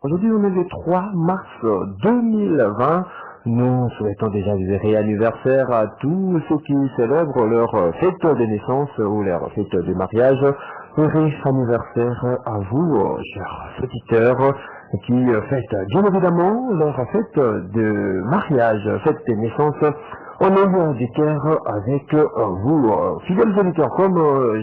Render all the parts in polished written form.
Aujourd'hui, on est le 3 mars 2020. Nous souhaitons déjà des anniversaire à tous ceux qui célèbrent leur fête de naissance ou leur fête de mariage. Heureux anniversaire à vous, chers auditeurs, qui fêtent bien évidemment leur fête de mariage, fête de naissance. On est du cœur avec vous, fidèles auditeurs, comme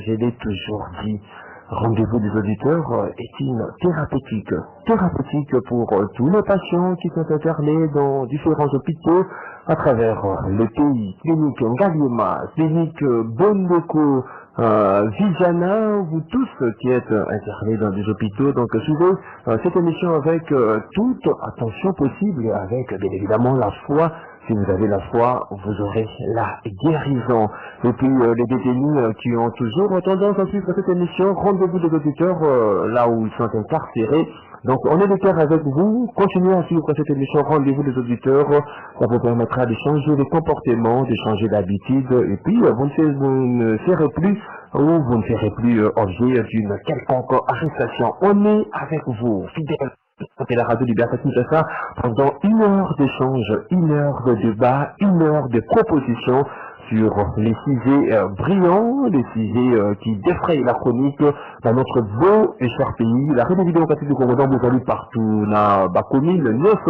je l'ai toujours dit. Rendez-vous des auditeurs est une thérapeutique pour tous les patients qui sont internés dans différents hôpitaux à travers le pays. Clinique Ngaliema, clinique Bondoko, Vijana, vous tous qui êtes internés dans des hôpitaux. Donc suivez cette émission avec toute attention possible et avec bien évidemment la foi. Si vous avez la foi, vous aurez la guérison. Et puis les détenus qui ont toujours tendance à suivre cette émission, rendez-vous des auditeurs là où ils sont incarcérés. Donc on est de cœur avec vous, continuez à suivre cette émission, rendez-vous des auditeurs, ça vous permettra de changer les comportements, de changer d'habitude, et puis vous ne serez plus ou vous ne serez plus objet d'une quelconque arrestation. On est avec vous, fidèles. C'était la radio Liberté Kinshasa pendant 1 heure d'échange, 1 heure de débat, 1 heure de propositions sur les sujets brillants, les sujets qui défrayent la chronique dans notre beau et cher pays, la République démocratique du Congo. Vous allez partout, na commune, 9,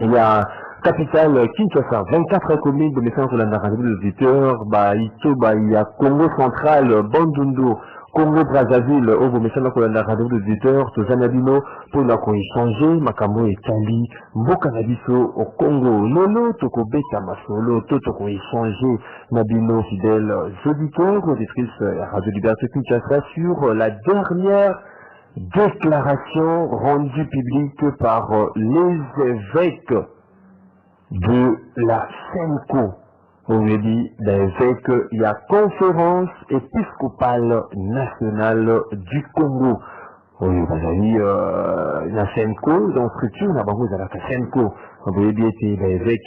il y a capitale Kinshasa, 24 communes de messages de la radio des auditeurs, il y a Congo central, Bandundu, Congo Brazzaville, au message de la radio des auditeurs, Tozanabino, pour la échanger, Makambo et Kali, Mbokanabiso au Congo, Lolo, Toko Beta Masolo, Toko échanger, Nabino, fidèles auditeurs, auditrices Radio Liberté Kinshasa sur la dernière déclaration rendue publique par les évêques de la Senko. On lui dit d'évêques, il y a conférence épiscopale nationale du Congo. Oui, la Senko, donc structure, la bango, la Senko. On lui dit l'évêque,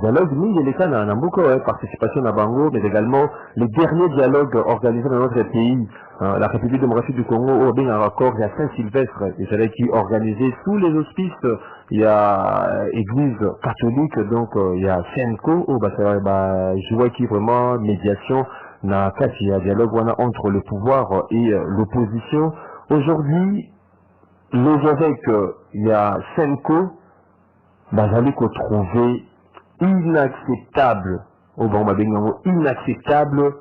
dialogue, nous, il y a des beaucoup de participation à Bango, mais également les derniers dialogues organisés dans notre pays, la République démocratique du Congo, au bien un accord, il y a Saint-Sylvestre, et c'est là qui est organisé sous les auspices, il y a Église catholique, donc il y a Senko, je vois qui vraiment médiation, il y a un dialogue entre le pouvoir et l'opposition. Aujourd'hui, les évêques, il y a Senko, j'allais trouver inacceptable, inacceptable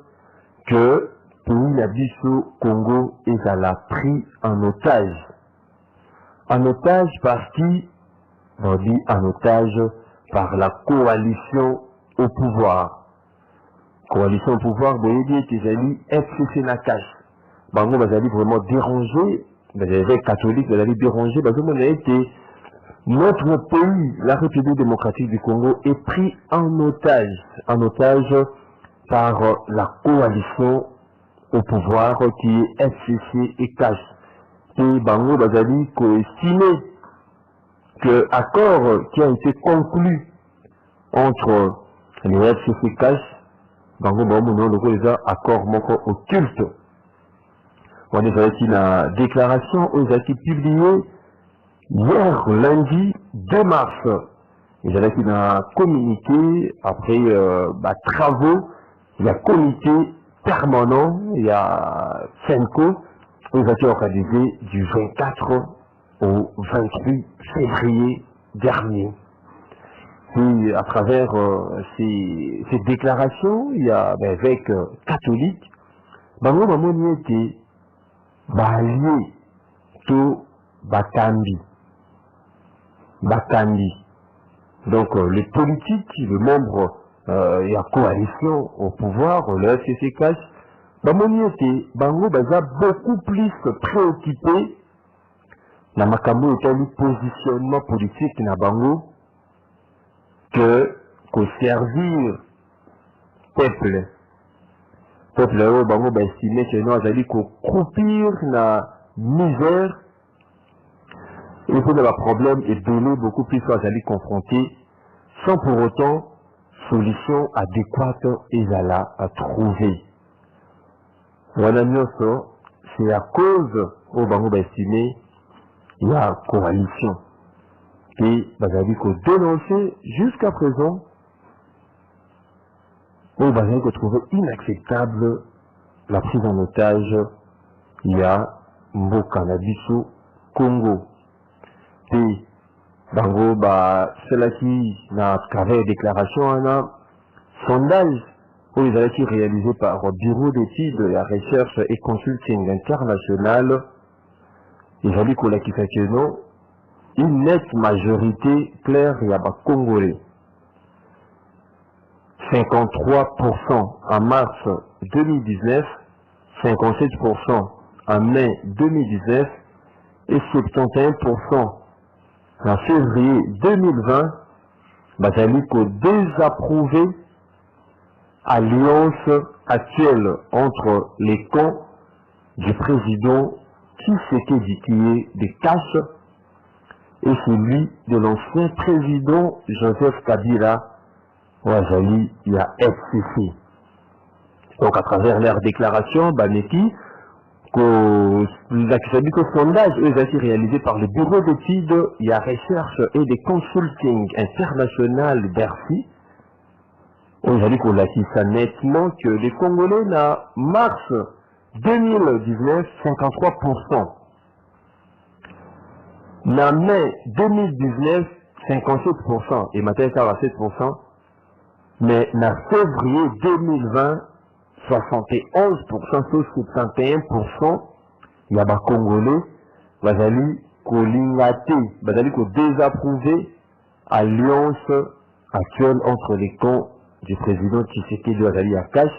que pays la Bissau Congo est à la pris en otage. En otage par qui? On dit en otage par la coalition au pouvoir. Coalition au pouvoir, vous voyez que j'allais FCC Nakash. Bango, j'allais vraiment déranger, les évêques catholiques, j'allais déranger, on a été. Notre pays, la République démocratique du Congo, est pris en otage par la coalition au pouvoir qui est FCC et CAS. Et Bango Bazali co-estimé que l'accord qui a été conclu entre les FCC et CAS, Bango Bamuno, les accords occulte. On est avec une déclaration aux acquis publiés hier, lundi 2 mars, il y a qui a communiqué après travaux, il y a comité permanent, il y a Senko, ils ont été organisés du 24 au 28 février dernier. Et à travers ces déclarations, il y a évêques catholiques, Bango était lié tout Bakambi. Donc les politiques, les membres et la coalition au pouvoir, le FCC-CAS, Bango baza beaucoup plus préoccupé na makambo et le positionnement politique na Bango que servir peuple. Peuple Bango estimé que nous allons croupir na misère. Il faut que le problème est donné beaucoup plus à aller confronter sans pour autant solution adéquate et à trouver. Voilà, c'est à cause au bango estimé il y a coalition et bazali ko dénoncer jusqu'à présent au bazali ko trouver inacceptable la prise en otage il y a mboka na biso Congo et bango cela qui na travers déclaration un sondage où ils avaient été réalisés par Bureau d'études, la recherche et consulting international. Ils ont dit que une nette majorité claire il y a Congolais. 53% en mars 2019, 57% en mai 2019 et 71% en février 2020, Bazaliko désapprouvé alliance actuelle entre les camps du président Tshisekedi qui est des caches et celui de l'ancien président Joseph Kabila Ouazali, il y a FCC. Donc à travers leur déclaration, Baneki, que sondage a été réalisé par le bureau d'études, il y a recherche et des consulting international Bercy. Aujourd'hui, qu'on a dit ça nettement que les Congolais, en mars 2019, 53%. En mai 2019, 57%. Et maintenant, ça va 7%. Mais en février 2020, 71%, sauf 71%, il y a des Congolais, bazali ko lingate, bazali ko désapprouvé alliance actuelle entre les camps du président Tshisekedi Ouazali Akash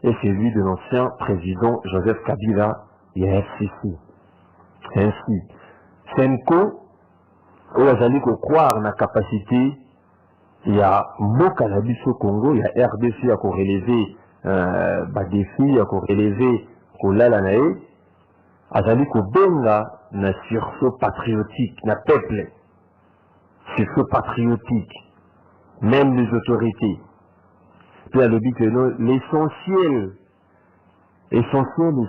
et celui de l'ancien président Joseph Kabila FCC. Ainsi, Senko, Ouazali ko croire na capacité, il y a Mokanabis au Congo, il y a RDC à corrélever défi, à corrélever Kolalanae, Azali ko benga na sursaut patriotique, na peuple, sursaut patriotique, même les autorités. Puis elle dit que l'essentiel, les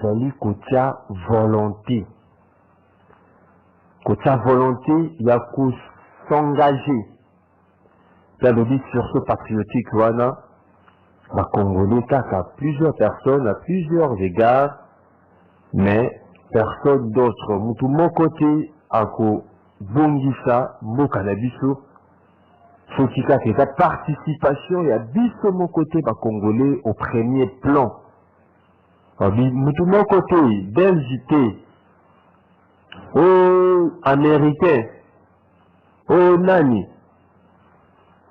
alliés côté volonté. Côté volonté, il y a qu'à s'engager. Puis elle dit sursaut patriotique, voilà, la Congolais, à plusieurs personnes, à plusieurs égards, mais personne d'autre. Tout mon côté, à ko bongisa, mo canabiso, faut qu'il y ait cette participation et à biso mon côté, bah, Congolais, au premier plan. Tout mon côté, Belgique, aux Américains, aux Nani,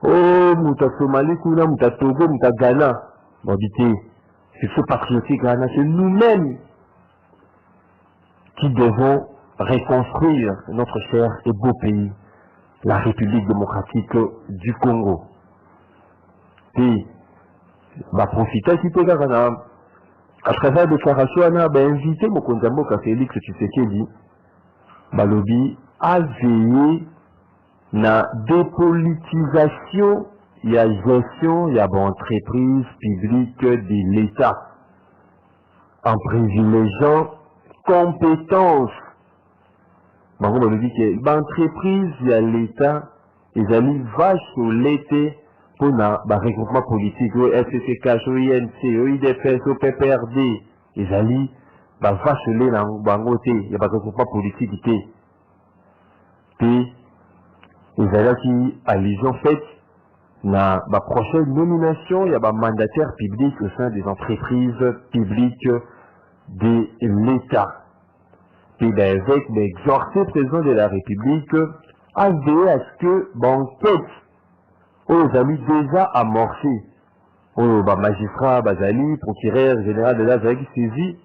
aux Mouta Somali, Mouta Togo, Mouta Ghana, c'est ce patriotique Ghana, c'est nous-mêmes qui devons reconstruire notre cher et beau pays, la République démocratique du Congo. Et, profiter si tu à travers la déclaration, on a invité mon condamné à Félix Tshisekedi, Balobi, à veiller la dépolitisation, il y a gestion, il y a entreprise publique de l'État, en privilégiant compétences. On dit que l'entreprise, il y a l'État, ils allaient vache sur l'été pour le regroupement politique, au FCCK, au INC, au IDFS, au PPRD, ils allaient vache sur l'été, il y a un regroupement politique. Puis, ils allaient à l'illusion faite, la prochaine nomination, il y a un mandataire public au sein des entreprises publiques de l'État. Et avec l'exhorté président de la République à veiller à ce que l'enquête aux amis déjà amorcée, aux magistrats, Bazali, procureur général de la saisi,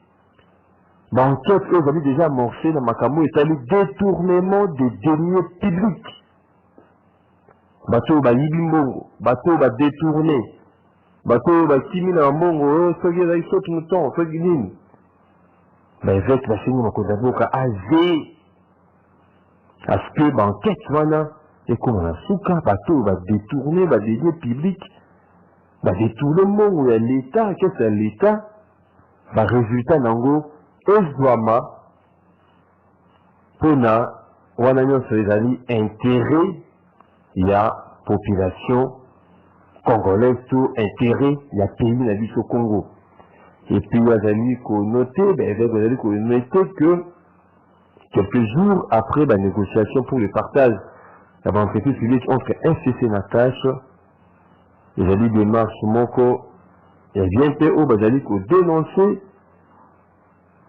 l'enquête aux amis déjà amorcée dans Makamou est allé détournement des deniers publics. Bateau Libimongo, bateau détourné, bateau Kimina Mongo, ce qui est saute mouton, ce qui est avec la chaîne de à ce que l'enquête voilà et comme on a souka bateau va détourner va des lieux publics va détourner le monde où il y a l'État qu'est-ce que l'État va résultat nango ezwama pona wana nyonso ezali intérêt ya population congolaise to intérêt ya pays na biso Congo. Et puis azali ko noter que quelques jours après la négociation pour le partage de l'entreprise publique entre FCC Natache, il y a des démarches moko et bien au bazali ko dénoncer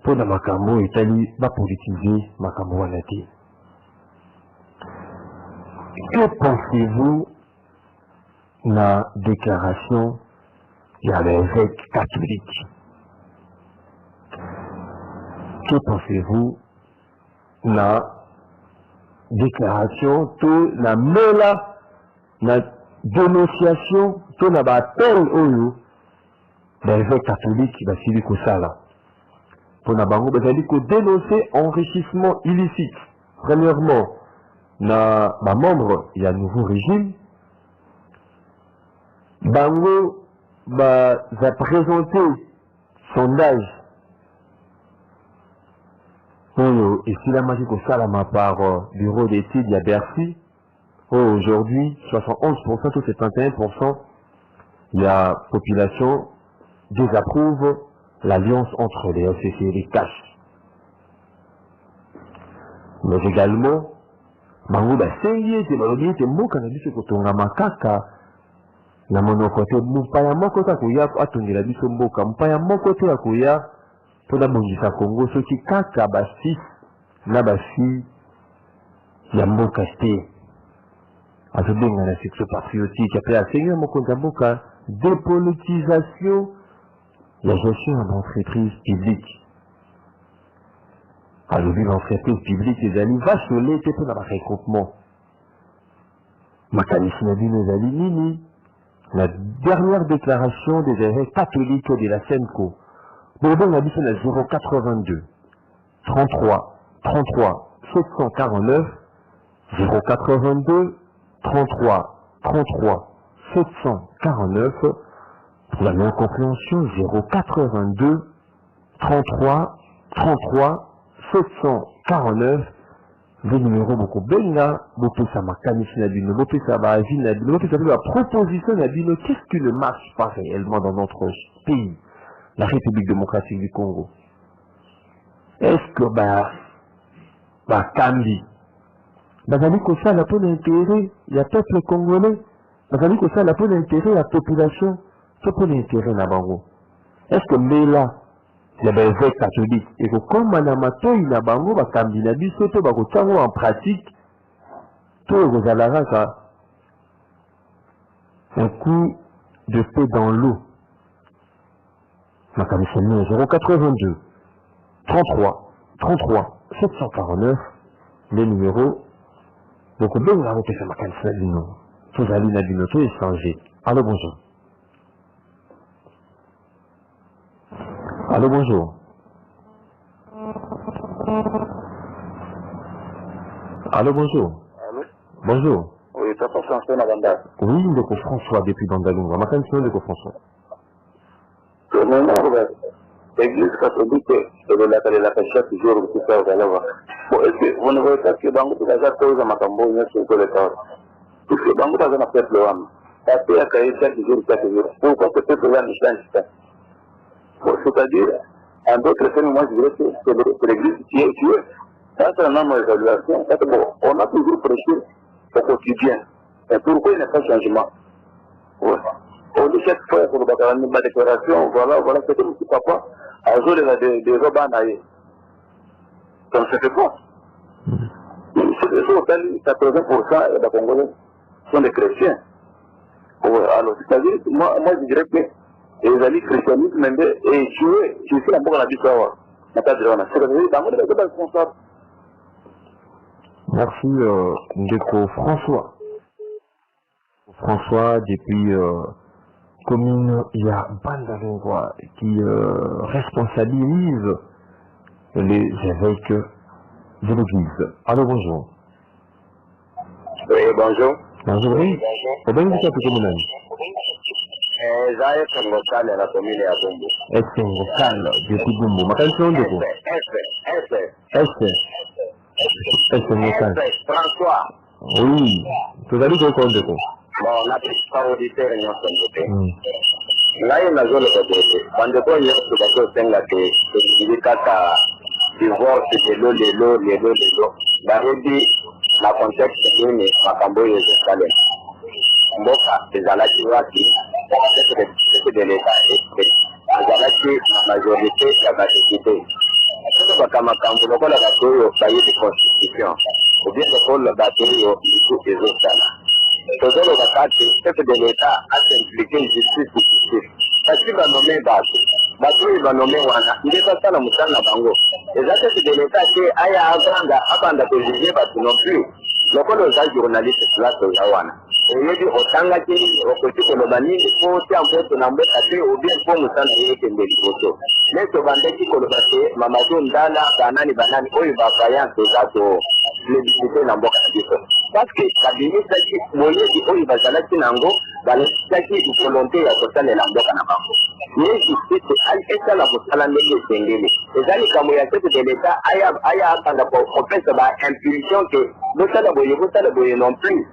pour la makambo Italie va politiser makambo wanati. Que pensez-vous de la déclaration de l'évêque catholique? Que pensez-vous de la déclaration, de la mela, la dénonciation, de l'appel de l'évêque catholique Vassili Kosala? Pour la bango, dénoncer enrichissement illicite. Premièrement, na ba membre il y a un nouveau régime bango va présenter sondage et si la magie que ça par bureau d'études à Bercy aujourd'hui 71% ou 71% la population désapprouve l'alliance entre les FCC et les CACH, mais également bango basengi ete balobi ete mboka na biso kotonga makaka na monoko te mopaya moko te akoya atongela biso mboka mopaya moko te akoya mpona bongisa Congo soki kaka basi na basi ya mboka te azobenga na section patriotique ape asengi na mokonzi ya mboka dépolitisation ya gestion ya entreprise publique. Alors, l'entreprise publique, les amis, va se l'été pour la regroupement. La dernière déclaration des évêques catholiques de la SENCO. Bon, on a dit c'est la 082 33 33 749 082 33 33 749 pour la non-compréhension 082 33 33 749 le numéro beaucoup benga beaucoup ça m'a canissé la bino beaucoup ça va agir la bino beaucoup ça la proposition la bino qu'est-ce qui ne marche pas réellement dans notre pays la République démocratique du Congo. Est-ce que Kambi bazali ko ça la pour l'intérêt il y a peuple congolais bazali ko ça la pour l'intérêt la population c'est pour l'intérêt na bango. Est-ce que Mela il y a des évêques catholiques et que comme Manamato il a bango bakambi na biso to bakotango en pratique tout kozalaka un coup de paix dans l'eau. Ma commission 082 33 33 749 les numéros donc bien on a voté ça ma commission du nom tous allez na du noto échanger. Allô bonjour. Allô bonjour. Allô bonjour. Allô. Bonjour. Oui, papa François Nabanda. Oui, Ndeko François depuis Bandalunga. Ma commission Ndeko François. L'église catholique et de la pêche toujours tout ça va là-bas. Est-ce que vous ne voyez pas que Bango de la cause à Macambo n'est sur le corps? Parce que Bango a un peuple homme. La paix a créé chaque jour. Pourquoi ce peuple-là ne change pas? C'est-à-dire, en d'autres termes, moi je dirais que c'est l'église qui est tuée. Ça, c'est un nombre d'évaluation. On a toujours prêché au quotidien. Et pourquoi il n'y a pas de changement? Ouais. On dit chaque fois pour ma déclaration, voilà, c'est comme si papa a joué des robes en aïe. Donc ça fait quoi? C'est des choses, 80% des Congolais sont des chrétiens. Ouais, alors, c'est-à-dire, moi je dirais que les alliés christianistes même et jouer, je suis la bonne à l'histoire. C'est responsable. Merci Ndeko François. François depuis commune il y a Bandalungwa qui responsabilise les évêques de l'église. Allô bonjour. Oui bonjour. Bonjour oui. Bonjour. Zaire Sengokal la commune à Bumbu. Sengokal depuis Bumbu. Ma canzone de quoi? Sengokal. François. Oui. Tu as dit quoi de quoi? Bon, la petite auditeur est en train. Là, il y a une zone de côté. Quand on y a tout à fait, il y a divorce de l'eau. La contexte est une macambo et Jérusalem. Mboka ezalaki wapi c'est de l'État ezalaki majorité ya badepute soki bakamakambo lokola bato oyo bayebi constitution obien lokola bato oyo liku ezosala tozoloba kati chef de l'État asimplike justice kasi banome bato oyo banome wana nde basala mosala na bango eza chef de l'État te aya abanda kojuge bato non plus lokola oza journaliste place oza wana oyebi otangaki okoki koloba nini po tia mpoto na mboka te obien po mosala eyekende liboso me tobandaki koloba te mamado ndala banani oyo bavayanse eza plébiscité na mboka na biso parceke babimisaki boyebi oyo bazalaki nango balakisaki volonté ya kosalela mboka na bango ye justice esala mosala ndenge esengeli eza likambo ya chef de l'État aya akanga kopesa baimpulsion ke bosala boye non plus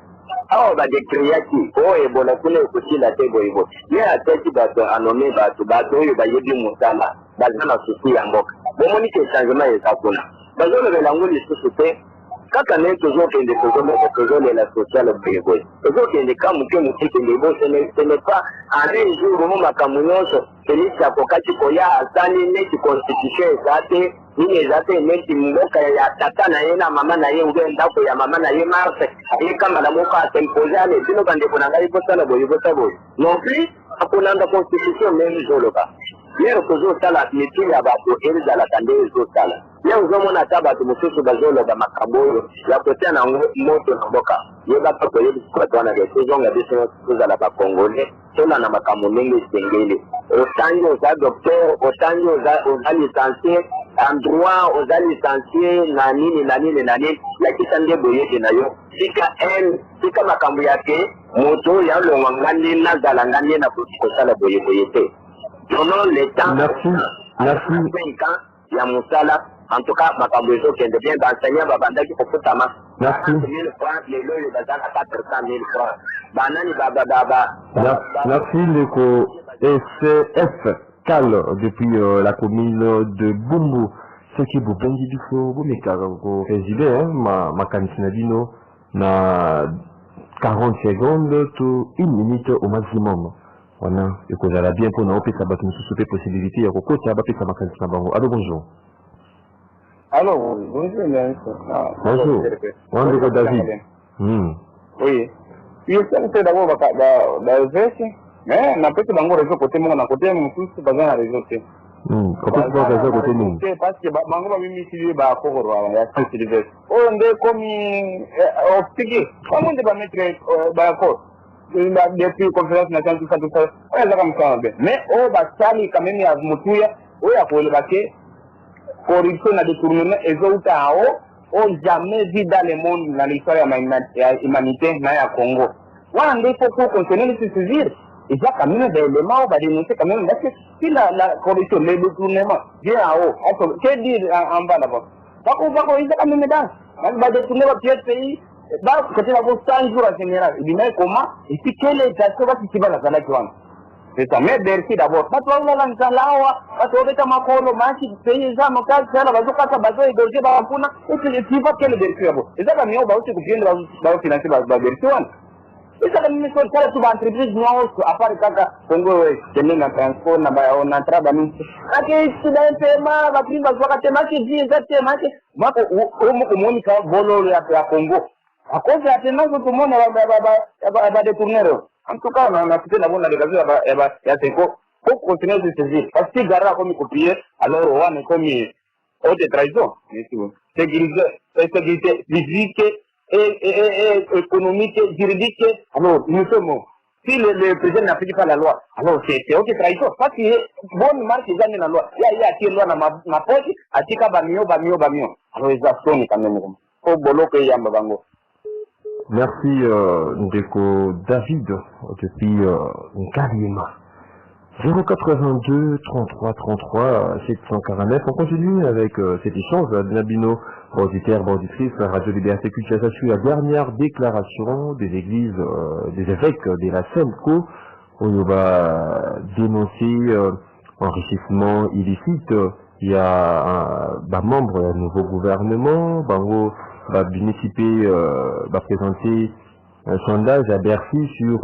awa badekriaki oyo ebola kuna ekosila te boyebo ye ateki bato anome bato oyo bayebi mosala baza na susi ya mboka bomoni ke changement eza kuna bazolobela yango lisusu te kaka ne tozokende tozolela sociale boyeboye tozokende ka moke kende bo ce n'est pas en un jour mo makambo nyonso felisi akokaki koya asali neti constitution eza te nini eza te neti mboka ya tata na ye na mama na ye ube ndako ya mama na ye marse ayekambala moko atempose ale bino bandeko na ngai bosala boye non plus akonanda constitution meme zoloba yero kozosala mituli ya bato ezalaka nde ezosala ye ozomona ata bato mosusu bazoloba makambo oyo ya kotia na moto na mboka yebaka koyebi bato wana ke tozonga biso tozala bakongolais tolanda makambo ndenge esengeli otangi oza docteur otangi oza licencié en droit oza licencié na nini yakisa nde boyebi na yo tika makambo ya ke moto oyo alongwa ngandi nazala ngandi na kosala boyeboye te pendant les temps merci. 5 ans ya mosala en tout cas makambo ezokende bien baenseignant babandaki kofutama 40 000 francs lelo oyo baza na 400 000 francs banani merci Leko SF Cal depuis la commune de Bumbu ce qui vous bengi biso bomekaka koréside makanisi na bino na 40 secondes to 1 minute au maximum wana ekozala bien mpona opesa bato mosusu mpe possibilité ya kokota bapesa makanisi na bango. Allo, bonjour. Allô, bonjour. Bonjour. Wandeko David. Oui. Je sais d'abord la verse, mais n'a pas que dans le réseau côté mon côté mon fils bazin à réseau. Réseau côté nous. Parce que bango ba mimi si ba ko ro ya c'est le verse. Oh ndé comme optique. Comment de ba mettre ba ko depuis conférence nationale tout ça ouais là comme ça mais ba sali quand même ya mutuya ya ko le baké corruption na détournement ezouta jamais vu dans le monde dans l'histoire ya humanité na ya Congo wana ndio faut continuer de se saisir et ça quand même des éléments va dénoncer quand même parce que si la corruption le détournement vient en haut que dire en bas là-bas bako ils quand même dans va détourner va pied pays bah quand il va vous 100 jours en général il dit mais comment et puis quelle est la chose qui va la sala quoi c'est ça mais Bercy d'abord pas toi là dans lawa pas toi avec ma colo machi pays ça mon cas ça va pas bazo et gorge ba puna et tu vas quel Bercy d'abord et ça quand même va aussi bien va financer ba Bercy one et ça quand même sur ça tu vas entreprise noire à part kaka Congo c'est na transport na ba on entra ba ni ake student tema ba prima kwa tema ki ji za tema ki mako o moni ka bolo ya Congo à cause de la tenance tout le monde va détourner. En tout cas, on a quitté la bonne délégation à Tenko pour continuer de se saisir. Parce que Gara comme copier, alors on est comme haute trahison. Sécurité physique et économique, juridique. Alors, nous sommes. Si le président n'applique pas la loi, alors c'est haute trahison. Parce que bonne marque, ils ont la loi. Il y a qui loi dans ma poche, à Tika Bamio. Alors, ils ont quand même. Faut boloker Yambabango. Merci Ndeko David depuis Nkalima. 082 33 33 749. On continue avec cet échange de Nabino, auditeur, auditrice, Radio Liberté Culture. Ça suit la dernière déclaration des églises, des évêques de la SEMCO, où on va dénoncer enrichissement illicite. Il y a un membre du nouveau gouvernement, va bénéficier, va présenter un sondage à Bercy sur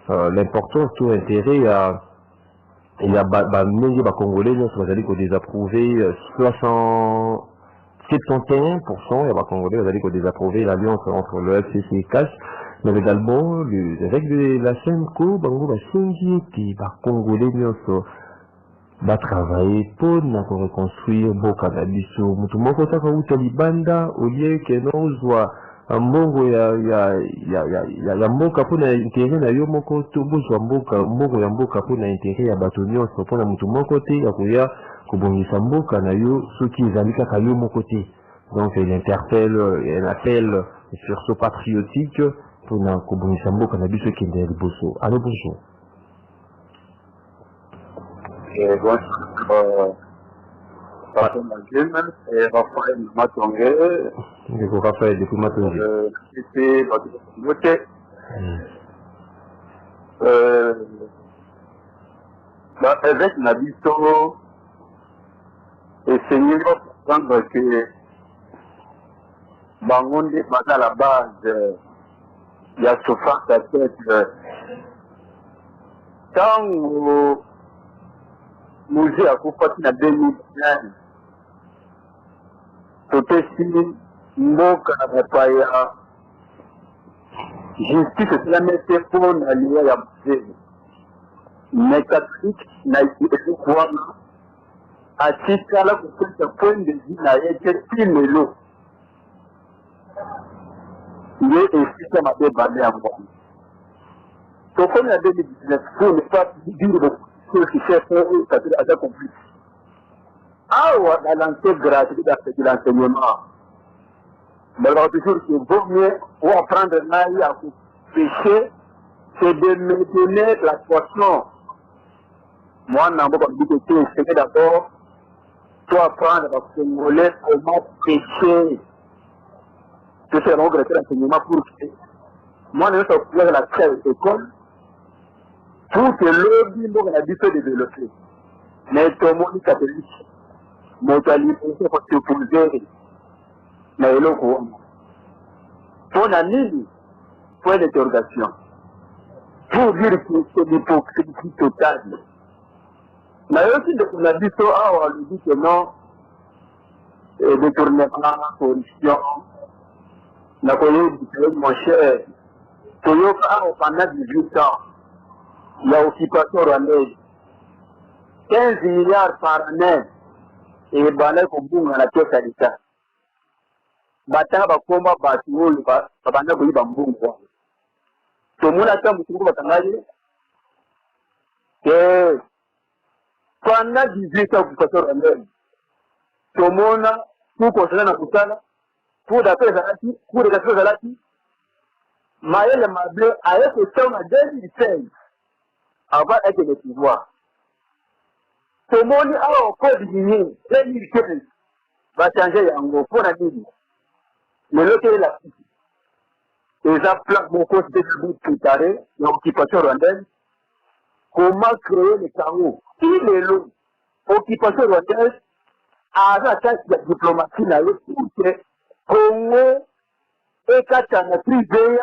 l'importance ou l'intérêt à il y a des Congolais qui ont désapprouvé 71%, il y a des Congolais qui ont désapprouvé l'alliance entre le FCC et CAS, mais également les évêques de la SEMCO, les Congolais va travailler pour reconstruire Boka Biso. Mutumoko taka utalibanda au lieu que nous soit mbongo ya mboka pona intérêt na yo moko to bozwa mbongo ya mboka pona intérêt ya bato nyonso pona mutu moko te ya koya kobongisa mboka na yo soki ezali kaka yo moko te. Donc il interpelle, un appel sur ce patriotique pona kobongisa mboka na biso kende liboso. Allô, bonjour. Raphaël Matongue. Raphaël depuis Matongue. C'était voté. Avec Nabito, et Seigneur, comprendre que Bangonde est à la base, il y a souffrance à tête. Quand musée a coupé en 2015, Totesi, Mboka, Rapaya, justice, c'est la même pour l'allié à musée. Mais catholique, n'a été quoi, à titre là, pour ce point de vue, n'a été primelo. Il est ici, ça m'a déballé à moi. Donc, comme en 2019, pour ne pas dire beaucoup. Qui fait pour eux, ça peut être compliqué. Ah, on a lancé gratuit de l'enseignement. Mais alors, toujours qu'il vaut mieux, ou apprendre l'ail à vous pécher, c'est de me donner la poisson. Moi, on a beaucoup de choses, c'est d'abord, toi apprendre à Congolais comment pécher. Je fais regretter l'enseignement pour que moi, je vais faire la seule école. Pour que l'homme a dû se développer. Mais tout le monde catholique, mortalité, il faut se poser. Mais le coup, on a mis point d'interrogation. Pour dire que c'est l'hypocrisie totale. Mais aussi, on a dit ça, on lui dit que non, détournement, corruption, on a connu mon cher, Toyota, pendant 18 ans. La occupation rwandaise, 15 milliards par année, et les banques au bout de la pièce à l'État. Batanga bakomba batu babanda kuiba mbungu. Tomuna kama mtungu batangaje. Pendant 18 ans occupation rwandaise. Tomona tuko sana na kutana pour d'après Zalati, pour d'après Zalati. Maël Mablé a été en 2016. Avant d'être le pouvoir. Tout le monde a encore digné 2015 va changer Yango pour la vie. Mais l'autre est la vie. Les appels mon cause de préparer l'occupation rwandaise. Comment créer les carreaux? Il est long. Occupation rwandaise a la tâche de la diplomatie là pour que Congo et Katana privé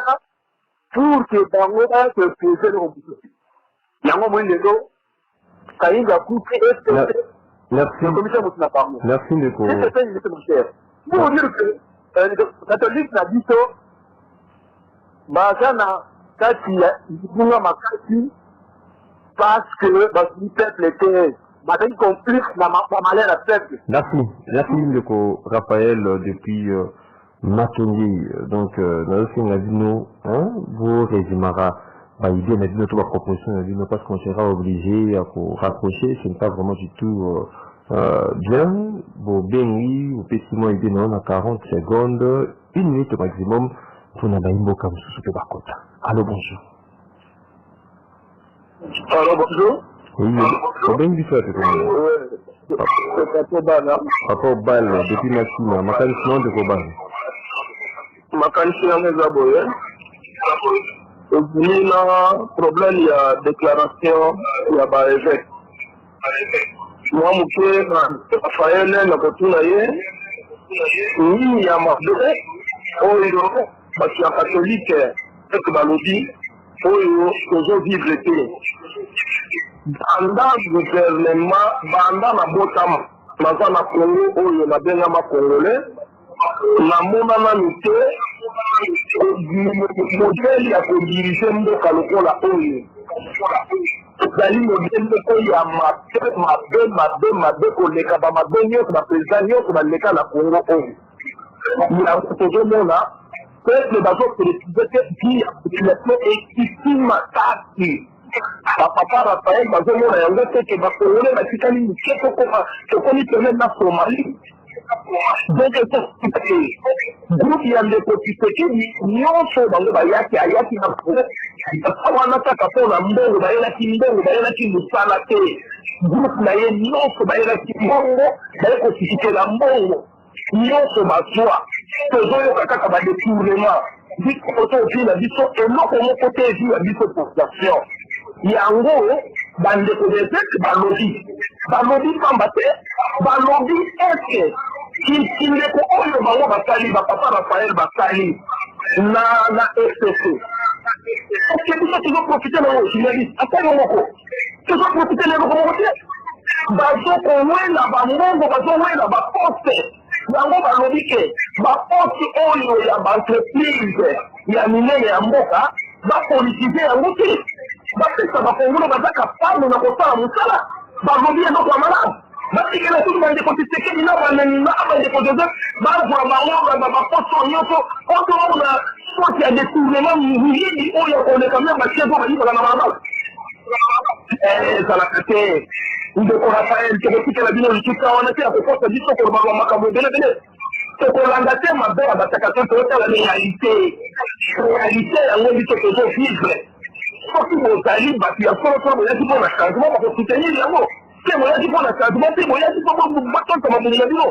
pour que Bango a se poser le problème. Merci. Merci, Ndeko. Pour dire que le catholique n'a dit ça, parce que le peuple était complice, malheur à peuple. Merci. Merci, Ndeko. Raphaël, depuis Matongi. Donc, nous avons dit nous, vous résumera. Il y a notre proposition, parce qu'on sera obligé à rapprocher, ce n'est pas vraiment du tout bien. Bon, bien oui, au pessiment, il y a 40 secondes, 1 minute au maximum, pour n'avoir comme sous le barcode. Allô, bonjour. Allô, bonjour. Oui, au bien du fait, Papa Obal, depuis Massina, Makanisman de Kobal. Makanisman de Zaboye. Il y a un problème, il y a déclaration, il y a évêque. Moi, je Raphaël, il y a ma parce qu'il y a un catholique, c'est Balobi, pour vivre l'été. Dans le gouvernement, dans la Botam, dans la Congo, où il y a bien un Congolais, la monanité, le modèle a pour diriger le Kaloko la ONU. Zali modèle il y a ma deux collègues, ma président, ma l'école la Congo ONU. Il y a toujours mon là, c'est le bateau qui est ici ma tâche. Papa Raphaël, il y a un qui va courir la Titanie, qui na Somalie. Donc, groupe il y a des petits qui nyonso bango bayaki ayaki na projet wana kaka pona mbongo bayelaki musala te groupe na ye nyonso bayelaki mbongo bayekotikela mbongo nyonso bazwa tozoyoka kaka badetournement bikotofila biso eloko moko te ezwi ya biso population yango bandeko bezek balobi pamba te balobi ete kindeko oyo bango basali bapapa Raphaël basali na FCC oke biso tozoprofite na yo journaliste atali moko tozoprofite na eloko moko te bazokowela bambongo bazowela baposte yango balobi ke baposte oyo ya baentreprise ya minene ya mboka bapolitize yango te bapesa bakongolo baza kapable na kosala mosala balobi eloko ya malamu batikela soki bandeko tisekeli na bandeko joseph bazwa bango baposte nyonso otoona sorte ya détournement mingi oyo koleka me batie po bayibaka na balabala ezalaka te ndeko Raphaël tokotikela bino likuta wana te ya kokosa biso kolobaka makambo ebelebele tokolanda te mabe ya bataka to totala réalité yango biso tozovivre soki bozali bato ya solosolo boyaki mpo na changement bakosoutenir yango te boyaki mpo na changement te boyaki mpo batonsa mabongi na bino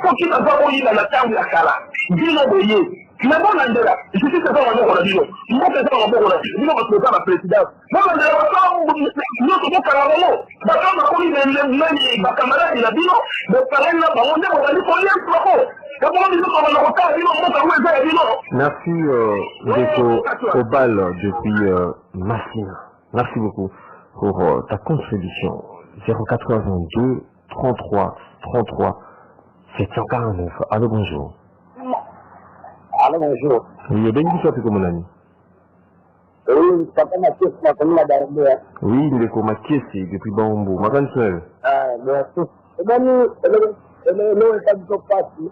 soki naza boyina na ntango ya kala bino boye me bolandela justice eza na maboko na bino mboka eza na maboko na bino bato eza na présidence bolandela nyonso bokanga bango bato bakomi nani bakamaradi na bino bokangani na bango nde bozali koyesu bako. Merci Ndeko Obal depuis Massina. Merci beaucoup pour ta contribution. 082 33 33 749. Allô, bonjour. Allô, bonjour. Oui, bien dit ça, c'est comme on a dit. Oui, papa Mathieu, c'est la commune d'Arabie. Oui, Ndeko Mathieu, c'est depuis Bambo. Merci. Merci. Et bien, nous, état du parti.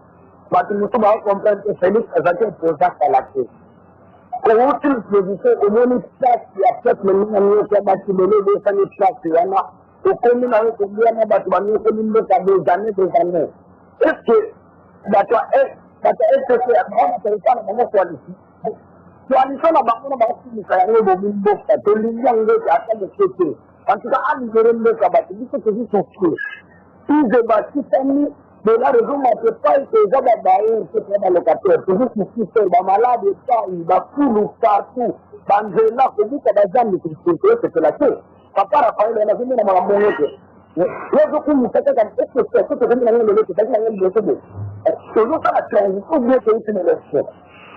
Parce que nous sommes comprendre que Félix a été posé à la tête. Pour autre position, au moins une place qui a fait le nom qui a bâti le nom de sa place, il y en a. Au commune avec le bien à bâtiment, au commune de des années. Est-ce que, est-ce que c'est un grand territoire dans notre coalition? Coalition n'a pas de faire au mille de ça, de l'union de la tête de côté. En tout cas, à l'hiver de la bâtiment, c'est que je suis sûr. Ils ont bâti famille. Mais la raison, on ne peut pas être déjà dans le locataire. C'est juste que si c'est un malade, il va tout partout. Dans le là, c'est juste que les gens ne peuvent pas la tête. Papa Raphaël, il a vu dans la monnaie. Les autres, nous faisons comme ça, c'est ce que nous avons dit, c'est ce que nous avons dit. C'est juste la transition bien que c'est une élection.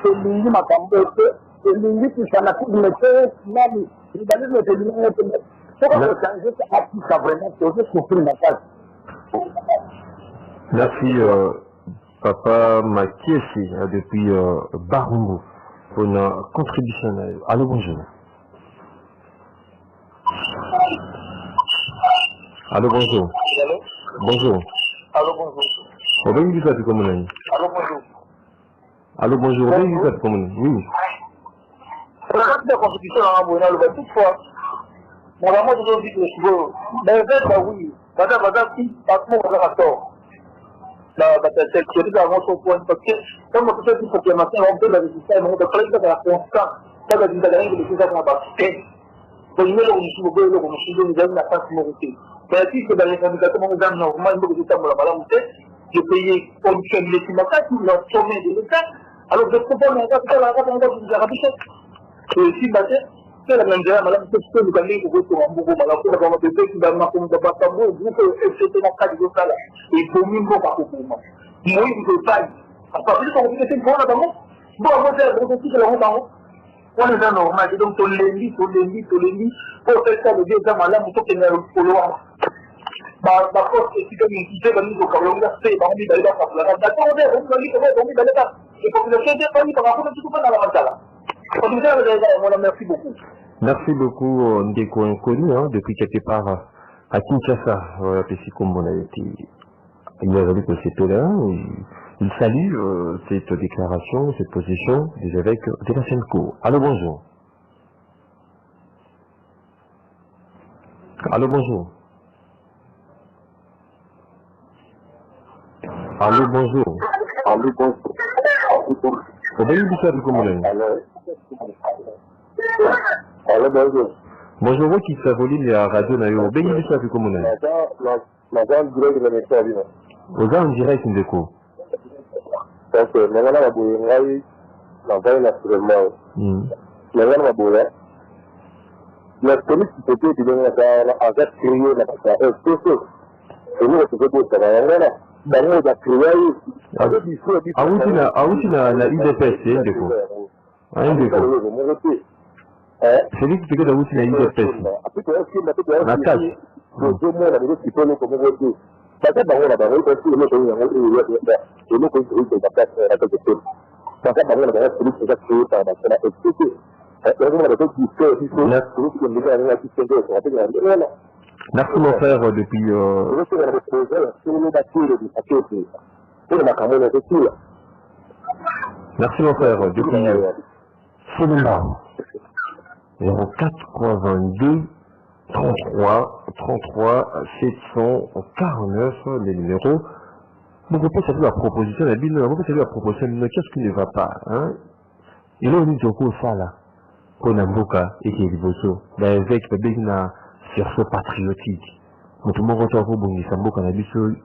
C'est l'union à Cambote, c'est l'union qui s'en a tout de métier, même, il va dire que l'union est une élection. C'est qu'on peut changer, c'est à tout ça vraiment, c'est juste pour une attaque. Merci Papa Makiesi depuis Barumbu pour une contribution. Allô, bonjour. Allô, bonjour. Bonjour. Allô, bonjour. On va dire ça comme on a dit. Allô, bonjour. Allô, bonjour. On va dire ça comme on a dit. Oui. La carte de constitution en Amboina, le toutefois, normalement, je dois dire que je veux. Mais oui, madame, parce que on a tort. C'est que nous avons son point parce que comme on fait une proclamation, on peut la résister, on peut faire la constance, ça va dire que les choses vont passer. Bonjour, je payais condition de l'équimateur, tout le sommet de l'État. Alors, je comprends mon gars, c'est la même chose, madame, c'est ce que nous avons pour vous, madame, pour avoir des gens qui vont m'accompagner dans le tambour, vous pouvez accepter mon cas de ça là. Et pour nous, pas pour moi. Moi, je ne sais pas. À partir de ce moment, on a bon, on va faire un petit peu de honte. On est dans normal, donc, on l'envie, pour faire ça, le vieux gars, madame, il faut qu'il y ait un follower. Bah, force, c'est comme une petite famille, donc, on va faire, on va aller dans la place. D'accord, on va aller dans l'état. Et pour que le chef de famille, par rapport à tout le monde dans la mancala. Merci beaucoup. Merci beaucoup, Ndeko Inconnu, hein, depuis quelque part à Kinshasa. Voilà, comme on a été, il a dit que c'était là. Il salue cette déclaration, cette position des évêques de la Senko. Allô, bonjour. Allô, bonjour. Allô, bonjour. Allô, bonjour. Allô, bonjour. Bonjour, vous qui s'avoline la radio Nayo. Béni du Safi Communal. La grande direct de l'émission. Aux gens en direct, Ndeko. Donc, maintenant, la bouille, la veille naturellement. Maintenant, la bouille, la police qui peut être dans la créé la personne. Et nous, on peut être dans la créé. Na IDPS, Ndeko. C'est lui qui fait que la route na IDPS. Na cash. Merci mon frère depuis merci mon frère depuis Sénégal 0422 33 749 les numéros. Vous pouvez saluer la proposition, la Bible, vous pouvez saluer la proposition, qu'est-ce qui ne va pas, hein? Et là, on dit que ça là, qu'on a Mboka et qui est Liboso, avec le bénin sursaut patriotique. Mais tout le monde retrouve bon, il s'en Mboka,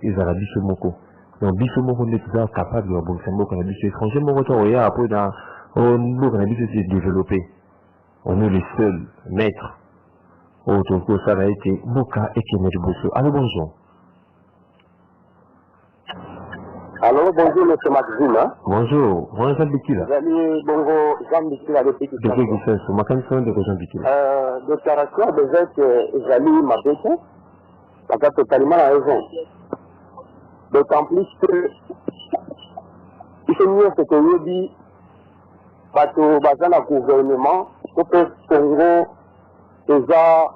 ils ont la moko. Donc, biso moko n'est pas capable de bon, Mboka, étranger, mon retour, et après, Mboka, c'est développé. On est les seuls maîtres. Autour de ça a été Mboka et qui est Liboso. Allô, bonjour. Alors, bonjour, M. Maxime. Bonjour, bonjour, Jean Bikila. Bonjour, Jean Bikila, depuis que déclaration de que Jali m'a bété, ça a totalement raison. D'autant plus que, il faut mieux ce que je dis, parce que dans le gouvernement, au Congo, déjà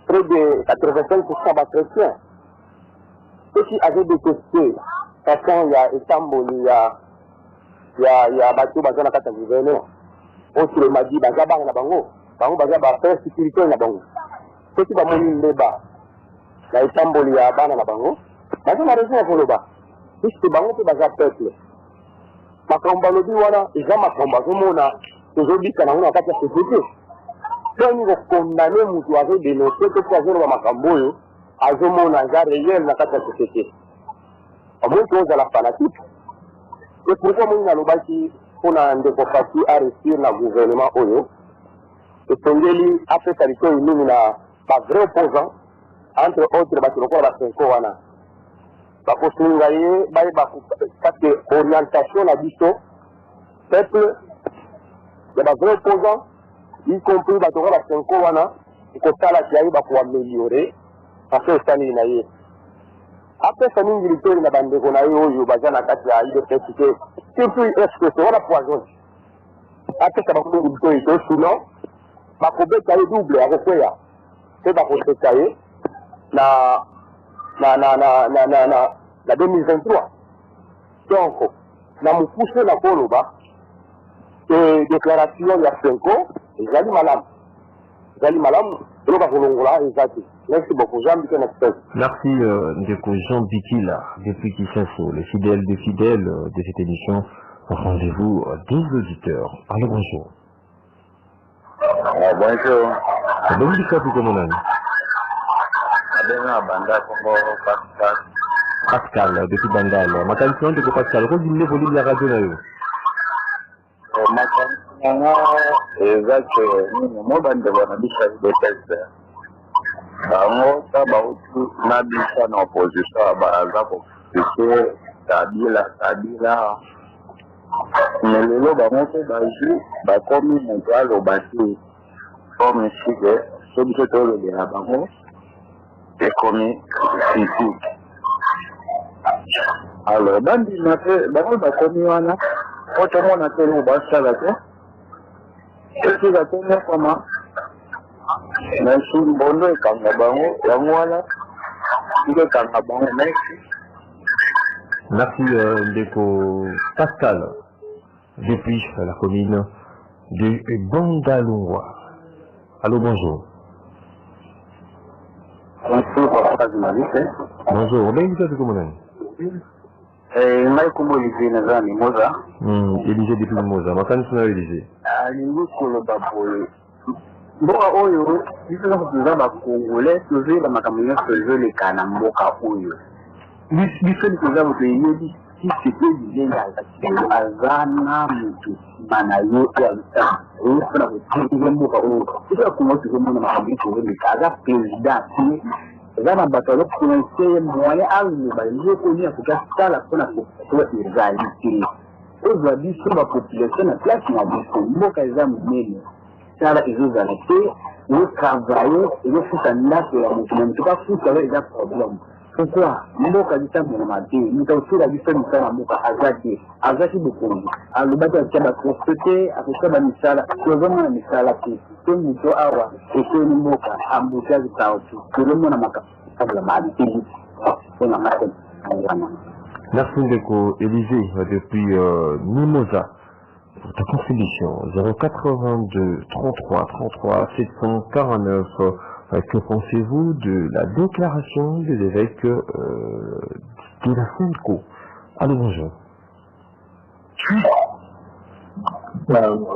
près de 85% de chrétiens. Ceux qui avaient détesté, parce qu'il y a Istanbul, il y a Batou Bazan à Kata gouvernement. On m'a dit, Bazaba na bango, Bazaba faire sécurité na bango. Ceux qui vont mourir le bas, il y a Istanbul, il y a Bana na bango. Bazan a raison pour le bas. Puisque bango peut Bazaba peuple. Ma combat le dit, voilà, et j'ai ma combat, je m'en a, aujourd'hui, quand on a Kata sécurité. Quand nous condamnons, nous avons dénoncé que tu as vu ma camboyo. Azomona za réel na kati ya société. Amour cause à la fanatique. Et pourquoi moi na lobaki pour na ndeko fati à réussir na gouvernement oyo. Et tongeli après ça lito ini na ba vrai opposant entre autres ba kiloko ba senko wana. Ba kosunga ye ba parce que orientation na biso peuple de ba vrai opposant y compris ba kiloko ba senko wana ko sala ki ayi ba ko améliorer. Après ça, il y a après ça, il y a bande de Gonaïo, Bazana Katia, il est cité. Surtout, est-ce que c'est la poison? Après ça, il y a sinon, ma cobette a double à refaire. C'est ma cobette la 2023. Donc, dans mon poussé la Poloba, et déclaration, il y a 5 ans, et j'allais malade. Merci beaucoup, Jean Bikila. Merci, Ndeko Jean Bikila, depuis Kinshasa, le fidèle des fidèles de cette émission. Rendez-vous des auditeurs. Allô, bonjour. Bonjour. Donc, il faut comment on Pascal, depuis Bandal. Ma question de Pascal, quand il est venu de la radio là. Ma question est que moi, je vais vous des tests. Moi, ça va aussi n'habiter en opposition à Baraza pour que Sabila. Mais le lot, moi, c'est comme une étoile au bâti. Comme ici, c'est du tout le de la banque. Et comme ici. Alors, dans le commun, quand on a fait le bassin là, c'est que la première fois, mais si on a un kangabango, merci Ndeko Pascal, depuis la commune de Bandaloua. Allô, bonjour. Bonjour, bien vous êtes comment Élisée depuis Moza, ma canne c'est Élisée. Bon, il faut que nous avons congolais, nous avons ma caméra sur le canamboka oyo. Il faut que nous avons dit si c'était du Azana, Manayo et Alta. Il faut que nous avons il faut que nous avons président. Zana batalo conseiller moyen à nous connu à ça la égalité. Aujourd'hui, sur la population, la place n'a pas de Sala izogalete, le travail et le foot en là que la mouvement tout cas foot avec des problèmes. Pourquoi? Nous quand nous sommes maté, nous avons aussi la différence de la moka azaki beaucoup. Alors le bateau qui a prospecté avec ça la misala, le vraiment la misala qui c'est nous to awa et que nous moka embouteillage taotu. Que le monde maka la maté. On a maté. Merci Ndeko Élisée depuis Mimosa. Pour ta contribution, 082 33 33 749. Que pensez-vous de la déclaration des évêques de la Sainte-Co? Allô, bonjour.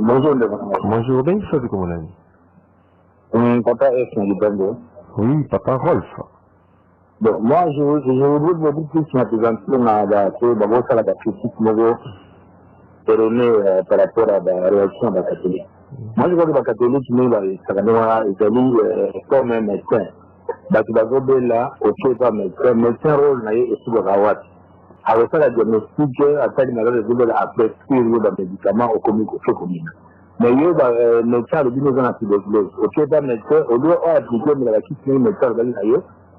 Bonjour, bonjour, bien, vous savez comment on a Papa est oui, Papa Rolf. Bon, moi, je voudrais vous dire que je suis présenté dans la critique erronée par rapport à la réaction de la catholique. Moi, je vois que la catholique, nous, comme un médecin. Donc, là, ok, pas médecin rôle, et sur le rawat. Alors, ça, la diagnostic, à tel moment, à prescrire des médicaments au commun. Mais il y a des médecins qui ont un tuberculose. Ok, pas médecin, au lieu d'appliquer la question médecin,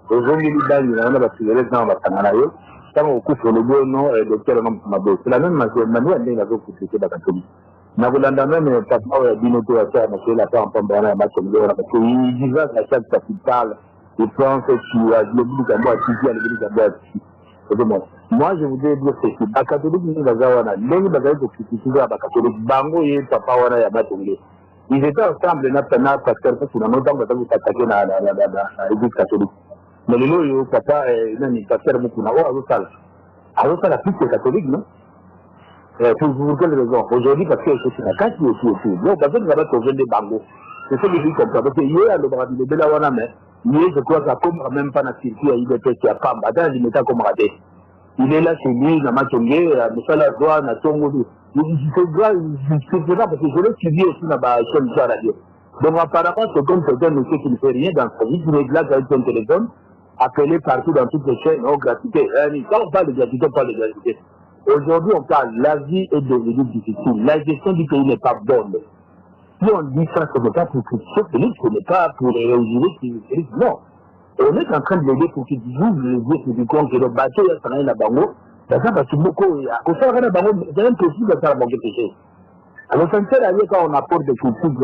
aujourd'hui, il y a des cigarettes dans la canalayo. Quand on coupe le bon nom, docteur nom Mabo. C'est la même manière dont il a coupé la catholique. N'a pas même papa Binoto à faire, parce qu'il a pas en train de parce qu'il disait à chaque capitale, il pense qu'il a le bout de bois, il a le bout de bois. Moi, je voudrais dire que la catholique, nous avons un long bagage de critiquer la catholique. Bango et papa, on a battu. Ils étaient ensemble, parce que nous avons attaqué la l'église catholique. Mais le lot, papa, il a fait beaucoup de alors ça, la piste catholique, non? Pour quelle raison? Aujourd'hui, parce que c'est la casse qui est tout. Donc, parce que nous avons trouvé des bangos. C'est ce que je dis comme ça. Parce que hier, le bras de Belawana, mais hier, je crois qu'il n'y a même pas de circuit à IBP qui a pas. Attends, il n'est comme raté. Il est là chez lui, il a matongé, mais ça, la droite, il a tombé. C'est grave, c'est pas parce que je l'ai suivi aussi dans la chaîne de la radio. Donc, apparemment, c'est comme quelqu'un monsieur qui ne fait rien dans sa vie, qui est là avec son téléphone, appelé partout dans toutes les chaînes, oh, gratuité. Quand on parle de gratuité, on parle de gratuité. Aujourd'hui, on parle, la vie est devenue difficile. La gestion du pays n'est pas bonne. Si on dit ça, ce n'est pas pour critiquer Félix, ce n'est pas pour réussir Félix, non. On est en train de l'aider pour qu'il ouvre les yeux sur du compte que le bateau est en train de la bango. C'est ça parce que beaucoup, à cause de la bango, c'est impossible de faire la banque quelque chose. Alors, ça ne sert à rien quand on apporte des critiques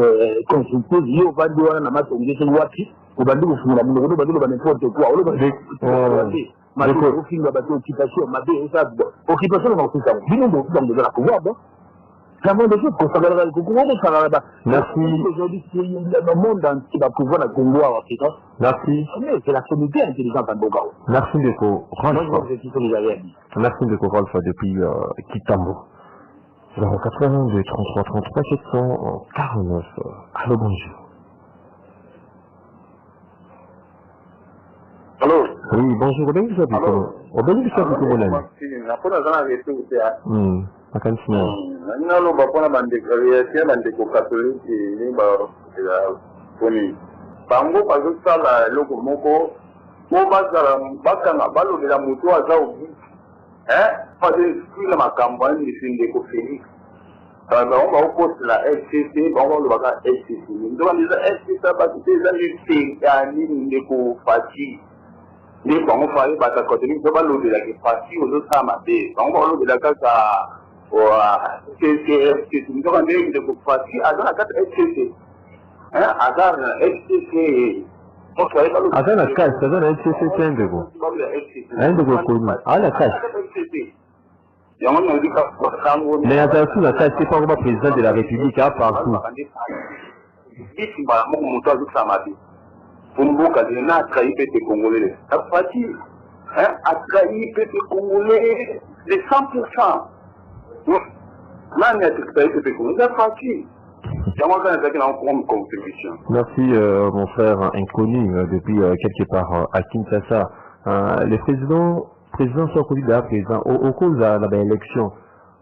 constructives, il y a des gens qui ont masse, on dit que c'est wati, on va dire que c'est n'importe quoi, on va dire ma occupation, occupation, on va tout ça. Dis-nous, on va pouvoir, bon. Vraiment des choses, qu'on s'appellera le Congo, on s'appellera. Merci. Aujourd'hui, c'est le monde qui va pouvoir la Congo en Afrique. Merci. C'est la communauté intelligente en Boga. Merci Ndeko Rolf. Merci Ndeko Rolf depuis Kitambo. Alors 82 33 33 749. Allô, bonjour. Allô? Oui, bonjour. Obéi, ça comment? Obéi, ça comment l'ami? Nalo bakona bandeko ya bandeko catholique ni ba koni bango bazosala eloko moko mo bazala bakanga balobela moto aza obi parce que makambo ya ndeko Félix bango baokosela FCC bango balobaka FCC ndo bandiza FCC basite eza ni ndeko Fati ni bango fali bata catholique ndo balobelaki Fati ozosala mabe bango balobela kaka FCC ndo bandeko ndeko Fati aza na kati FCC aza na FCC aza na cash, aza na FCC ndeko ndeko koni ala cash. Mais aza sous la cash, c'est pas vraiment président de la République partout. Pour mboka na atrahi pete congolais Fati atrahi pete congolais de 100%. Nani atrahi pete congolais Fati. Merci mon frère inconnu depuis quelque part à Kinshasa. Le président soit candidat président au cours de l'élection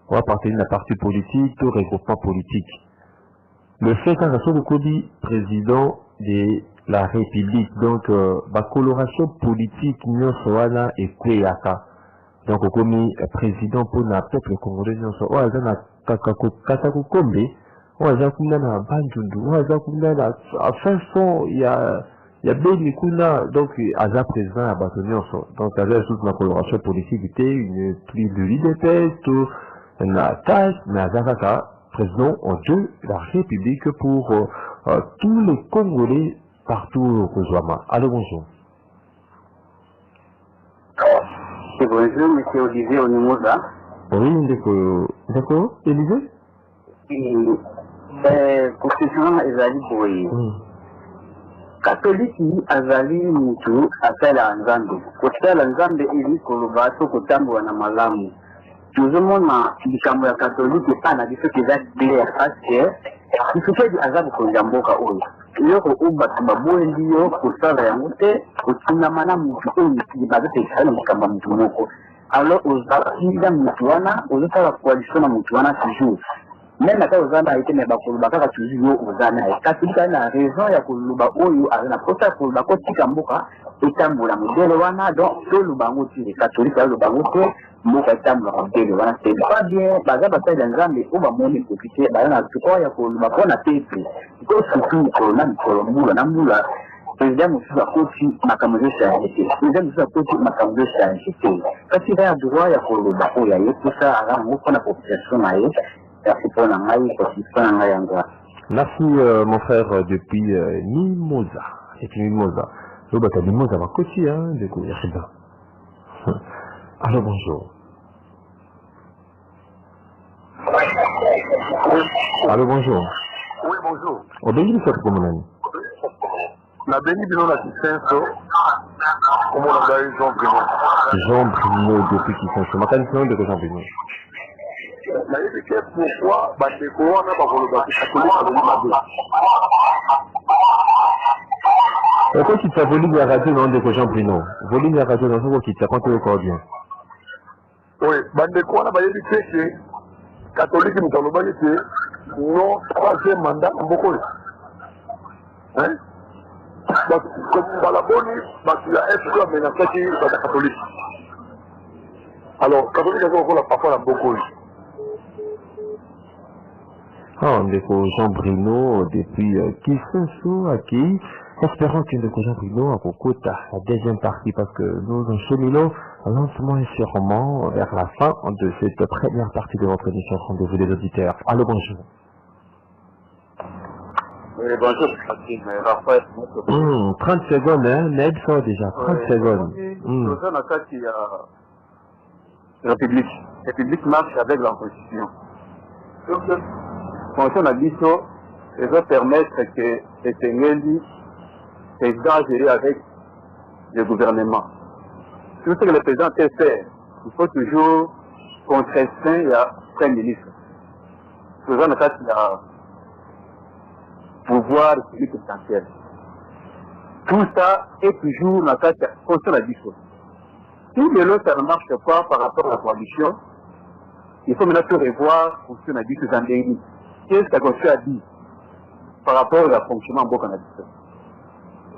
on va appartenir à un parti politique ou regroupement politique. Le fait qu'un soit président de la République, donc la coloration politique nous soit et Kweyaka. Donc comme président pour le peuple congolais nous soit Katakokombe. Waza kuna na Bandundu, waza kuna na façon il y a Beni kuna donc aza président à Batonionso. Donc aza toute ma coloration politique une plus de l'IDPS tout na tâche mais aza kaka président en Dieu la République pour tous les Congolais partout au Kozwama. Allô, bonjour. Bonjour, monsieur Olivier Onimoza. Oui, d'accord, Élisée? Constitution ezali boye catholique azali mutu asala nzambe kosala nzambe ili koloba to kotambola na malamu tozomona likambo ya catholique pana biso keza clair parce que kisukedi aza bokonza mboka oyo eloko oyo bato baboyendi yo kosala yango te kotingama na mutu oyo bazotekisa na likambo ya mutu moko alors ozakinda mutu wana ozosala coalition na mutu wana toujours. Même quand on a été bakoloba kaka toujours ozana catholique na raison ya koloba oyo azana kota koloba ko tikamboka etambola modele wana donc to lubango ti catholique ya lubango te mboka etambola modele wana c'est pas bien baza basala nzambe o ba moni profiter bana tukwa ya koloba ko na peuple ko surtout ko na kolomula na mula président musuza koti makambo change président musuza koti makambo change kasi ya droit ya koloba oyo ya ça ala mo na population na ye. Merci mon frère depuis Mimosa. C'est Mimosa. Je vais te Mimosa va côté hein de quoi alors bonjour. Allô bonjour. Oui bonjour. Obéis ça comme on La béni bino la Kinshasa. Comment on a eu Jean Bruno depuis Kinshasa. Ma candidature de Jean Bruno. Pourquoi bandeko wana bakoloba catholique azali mabe pourquoi tu t'as volume la radio non de Jean Bruno volume la radio non c'est qui t'a pas encore bien oui bandeko wana bayebi te catholique nous alobaki te non troisième mandat mboko hein comme balaboni bato ya FCC amenasaki bata catholique alors catholique azokola parfois na mboko ndeko Jean Bruno depuis Kinshasa qui espérons que ndeko Jean Bruno a kokota la deuxième partie parce que nous cheminons lentement et sûrement vers la fin de cette première partie de votre émission Rendez-vous des auditeurs. Allô bonjour. Oui bonjour Raphaël. 30 secondes hein, Ned sort déjà 30 secondes. Nous sommes à kati ya République marche avec la constitution. Fonction à biso, ça va permettre que les Tshisekedi président gérer avec le gouvernement. Tout ce que le président peut faire, il faut toujours contraindre à Premier ministre. Faisons le cas pouvoir potentiel. Tout ça est toujours dans la question de la discussion. Si le lot ça ne marche pas par rapport à la coalition, il faut maintenant revoir la la discussion. Qu'est-ce que la Constitution a dit par rapport au fonctionnement en Canada?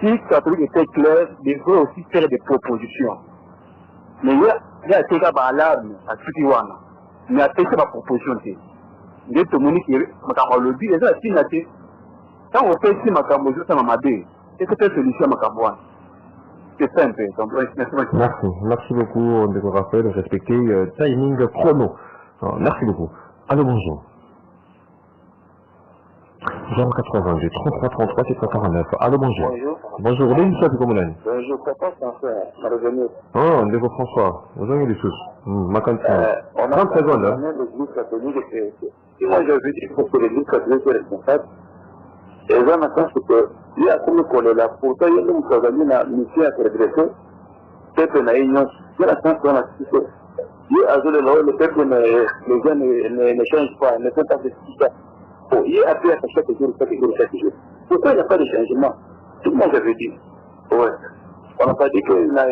Si le truc était clair, il devrait aussi faire des propositions. Mais il y a des cas d'alarme à tout le monde. Mais il y a des propositions. Il y a des gens qui ont le dit, les gens qui quand on fait ici ma cambogie, ça m'a dit, c'est cette solution ma cambogie. C'est simple. Merci beaucoup de vous rappeler de respecter timing chrono. Merci beaucoup. Allô, bonjour. 082 33 33 749. Allô, bonjour. Bonjour. Bonjour, Bonjour, papa François, ma revenu. Oh, Ndeko François, vous avez des choses. Ma candidature. 30 secondes. L'Église catholique, et moi j'ai vu qu'il faut que l'Église catholique soit responsable. Et là, maintenant, c'est que, il y a comme qu'on là, pourtant, il y a une mission à redresser. Peut-être qu'il y a une il y a la chance qu'on a cité. Il y a le peuple, les gens ne changent pas, ne sont pas de ça. Il y a appris à chaque jour. Pourquoi il n'y a pas de changement? Tout le monde avait dit. Ouais. On n'a pas dit qu'il n'a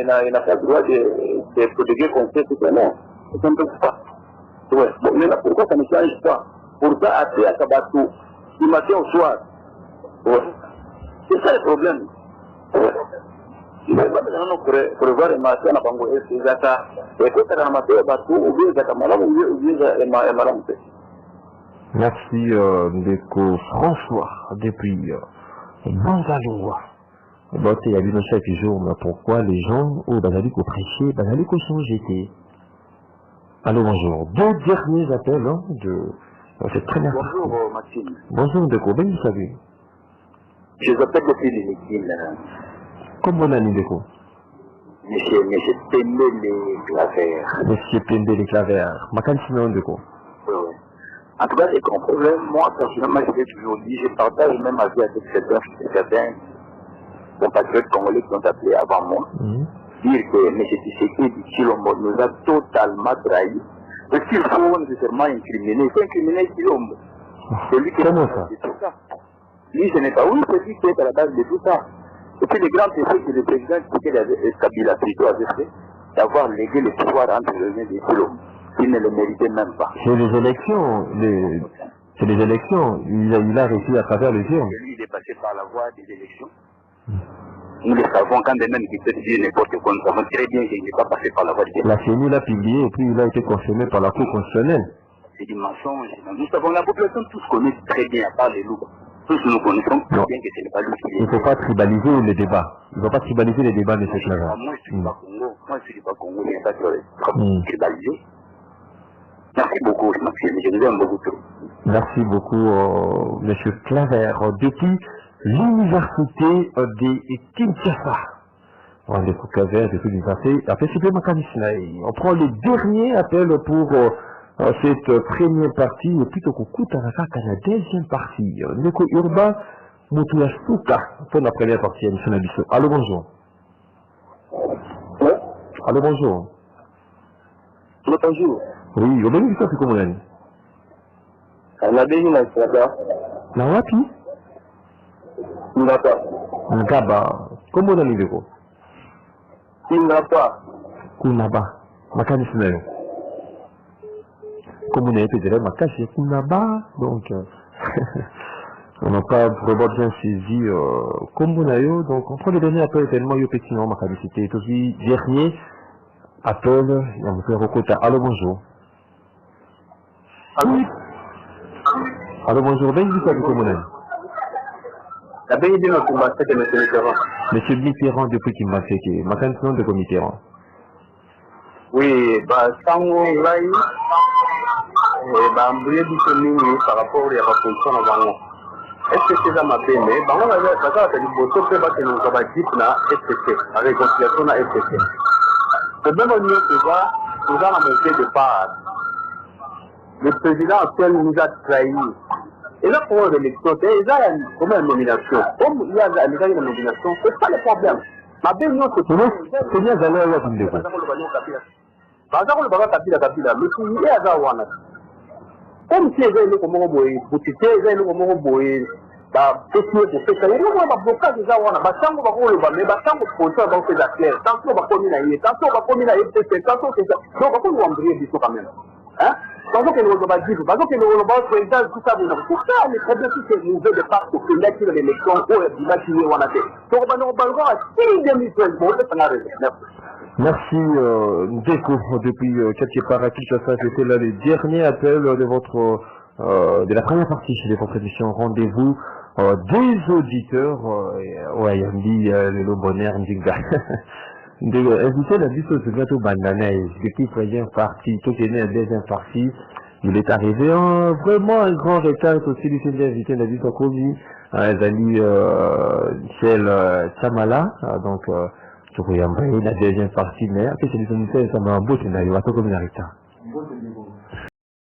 pas le droit de prodiguer conseil, tout ça, non. C'est un peu ça. Ouais. Bon, mais là, pourquoi ça ne change pas? Pour ça, après, à Kabatou, du matin au soir. Ouais. C'est ça le problème. Ouais. Il va prévoir un matin à Bango, et c'est ça. Et quand on a maté à Batou, ou bien à Kamalam, ou bien à Malam. Merci Ndeko François depuis Bangalore. Bon, il y a eu chaque jour, mais pourquoi les gens au Bazali au prêcher, Bazali au changer. Allô, bonjour. Deux derniers appels de cette première. Bonjour Maxime. Bonjour Ndeko, bien salut. Je vous appelle depuis l'Inutile. Comment on a mis Ndeko? Monsieur Pembele Claver. Monsieur Pembele Claver. Ma candidature Ndeko. En tout cas, c'est qu'un problème, moi, personnellement, je l'ai toujours dit, je partage même ma vie avec certains compatriotes congolais qui ont appelé avant moi, dire que M. Tshisekedi Tshilombo nous a totalement trahis. Parce qu'il faut nécessairement incriminer, il faut incriminer Tshilombo. C'est lui qui comment ça? Tout ça. Lui, ce n'est pas oui, c'est lui qui est à la base de tout ça. Et puis, le grand effet que le président Kabila plutôt avait fait, d'avoir légué le pouvoir entre les mains de Tshilombo. Il ne le méritait même pas. C'est les élections, il a réussi à travers les urnes. Lui, il est passé par la voie des élections. Nous le savons quand même qu'il peut dire n'importe quoi, nous savons très bien qu'il n'est pas passé par la voie des élections. La CENI l'a publié et puis il a été confirmé par la Cour constitutionnelle. C'est du mensonge. Nous savons, la population tous connaît très bien, à part les loups. Tous nous connaissons très bien que ce n'est pas lui qui est. Il ne faut pas tribaliser les débats. Il ne faut pas tribaliser les débats de cette manière. Moi, je ne suis pas Congo. Moi, je ne suis pas Congo. Il n'y a pas de tribaliser. Merci beaucoup, Maxime. Je vous aime beaucoup trop. Merci beaucoup, M. Claver, depuis l'université de Kinshasa. On est Claver depuis l'université. Après, c'est ma candidature. On prend le dernier appel pour cette première partie, et plutôt qu'on coûte à la deuxième partie. Neko Urba, Moutouya Souka, pour la première partie, M. Nabiso. Allô, bonjour. Allô, bonjour. Bonjour. Oui, au bénéfice de comment on a on a béni la Saba. Na wapi? Ngapa. Ngaba. Comment on a mis de quoi? Ngapa. Kunaba. Makani sinayo. Comme on a été direct, Makashi Kunaba. Donc, on n'a pas vraiment bien saisi comme on a eu. Donc, on prend le dernier appel tellement eu petit nom, Makani. C'était aussi dernier appel. On me fait recompter. Allô, bonjour. Allô. Allô, bonjour. Ben, vous savez comment on a. La belle idée de combattre que M. Mitterrand. Monsieur Mitterrand, depuis qu'il m'a fait que ma candidature de Mitterrand. Oui, bah, sans là, bah, embrouillé du commune par rapport à la position avant. Est-ce que c'est ça ma peine? Bah, on va dire, ça va être du beau fait que nous avons dit na FCC, la réconciliation na FCC. Le même au niveau que ça, nous avons monté de part. Le président actuel nous a trahis. Et là, pour l'élection, il y a comme une nomination. Comme il y a une nomination, ce n'est pas le problème. Ma belle non, c'est bien d'aller à la ville. Par exemple, le baron Kabila, mais il y a comme si les gens comme boy pour citer les gens comme boy bah petit pour faire ça il y a un blocage déjà on a basango ba ko le ba mais basango pour ça donc c'est clair tant que ba komi na yé tant que ba komi na yé c'est tant que c'est donc ba ko nous embryer biso quand même hein donc que nous va dire parce que nous va président tout ça pour ça les problèmes c'est mauvais de part pour que l'élection au dimanche on a fait donc ba nous balgo à 2013 bon c'est pas raison. Merci Ndeko depuis quelque part à Kinshasa. C'était là le dernier appel de votre de la première partie de votre émission Rendez-vous des auditeurs. Ouais, on dit le bonheur Ndinga. Invité la vie sur ce gâteau bananaise depuis la première partie, tout est né à la deuxième partie. Il est arrivé vraiment un grand retard aussi du fait invité la vie sur Kobi, Zali Michel Chamala, donc la deuxième partie, mais après c'est les invités, ça m'a un beau scénario, à tout comme il arrive.